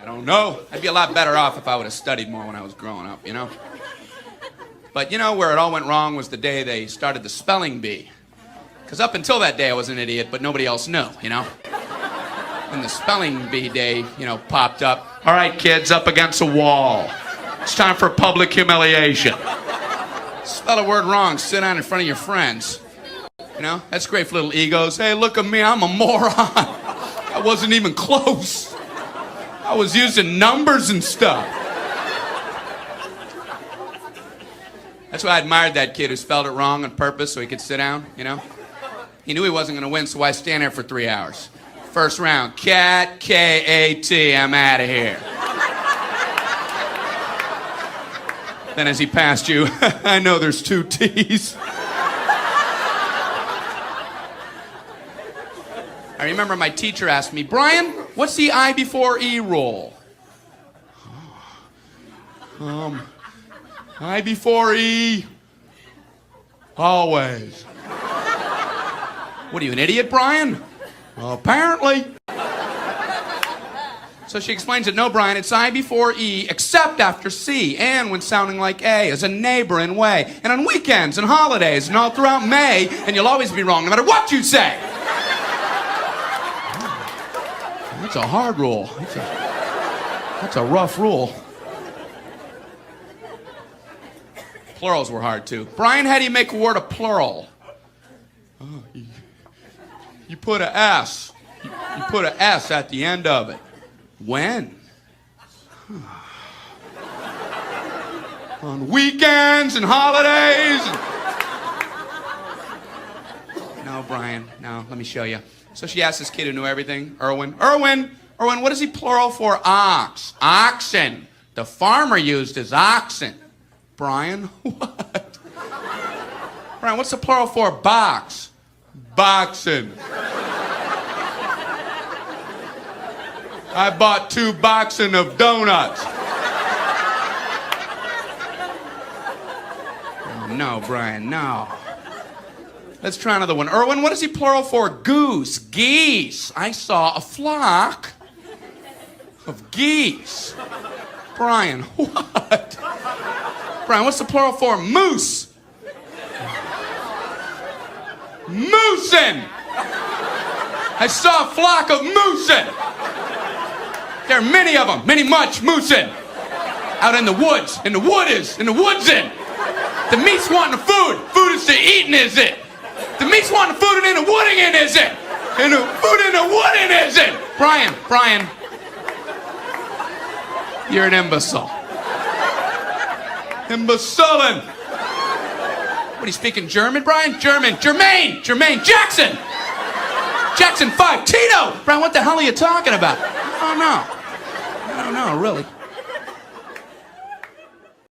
I don't know. I'd be a lot better off if I would have studied more when I was growing up, you know? But you know where it all went wrong was the day they started the spelling bee. Because up until that day I was an idiot, but nobody else knew, you know? When the spelling bee day, you know, popped up. All right, kids, up against a wall. It's time for public humiliation. Spell a word wrong, sit down in front of your friends. You know, that's great for little egos. Hey, look at me, I'm a moron. I wasn't even close. I was using numbers and stuff. That's why I admired that kid who spelled it wrong on purpose so he could sit down, you know? He knew he wasn't going to win, so why stand there for 3 hours? First round, cat, K-A-T, I'm out of here. Then as he passed you, I know there's 2 T's. I remember my teacher asked me, Brian, what's the I before E rule? I before E, always. What are you, an idiot, Brian? Well, apparently. So she explains it, no, Brian, it's I before E, except after C, and when sounding like A, as a neighbor in way, and on weekends and holidays, and all throughout May, and you'll always be wrong, no matter what you say. That's a hard rule. That's a rough rule. Plurals were hard, too. Brian, how do you make a word a plural? Oh, you put a S. You put a S at the end of it. When? On weekends and holidays. No, Brian, no, let me show you. So she asked this kid who knew everything, Erwin, what is he plural for? Ox. Oxen. The farmer used his oxen. Brian, what? Brian, what's the plural for box? Boxen. I bought 2 boxen of donuts. Oh, no, Brian, no. Let's try another one. Erwin, what is he plural for? Goose. Geese. I saw a flock of geese. Brian, what? Brian, what's the plural for? Moose. Moosin. I saw a flock of moosin. There are many of them, much moosin. Out in the woods, in the woodsin. The meat's wanting the food. Food is to eating, is it? The meat's wanting the food and in the wooding in, is it? And the food in the wooding, is it? Brian, you're an imbecile. Imbecilin'. What, are you speaking German, Brian? Germaine, Jackson 5, Tito! Brian, what the hell are you talking about? I don't know, really.